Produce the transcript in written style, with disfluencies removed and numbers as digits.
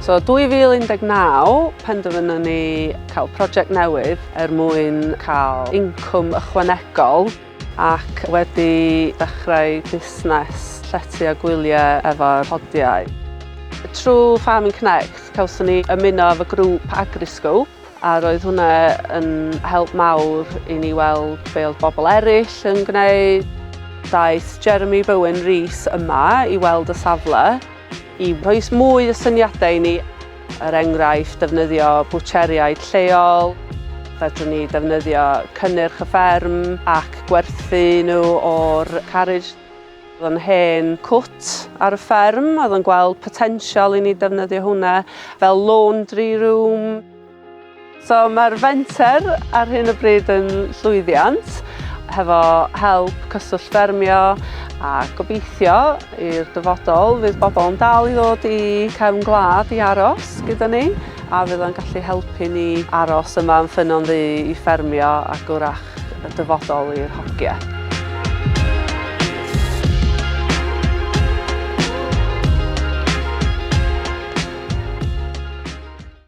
So 2019 penderfynon ni cael prosiect newydd mwyn cael incwm ychwanegol ac wedi dechrau busnes llety a gwyliau efo'r phodiau. Trwy Farming Connect cawson ni ymuno efo grŵp Agriscope a roedd hwnna yn help mawr i ni weld be oedd bobl eraill yn gwneud. Daeth Jeremy Bowen Rhys yma i weld y safle i rhoi mwy o syniadau i ni. Enghraifft, defnyddio bwtseriaid lleol, fedrwn ni defnyddio cynnyrch y fferm ac gwerthu nhw o'r carriage. Oedd yn hen cwt ar y fferm, oedd yn gweld potensial i ni defnyddio hwnna fel laundry room. So mae'r menter ar hyn o bryd yn llwyddiant, hefo help Cyswllt Ffermio a gobeithio i'r dyfodol fydd bobl yn dal i ddod i cefn gwlad i aros gyda ni a fydd o'n gallu helpu ni aros yma yn Ffynnon Ddu i ffermio ac wrach y dyfodol i'r hogiau.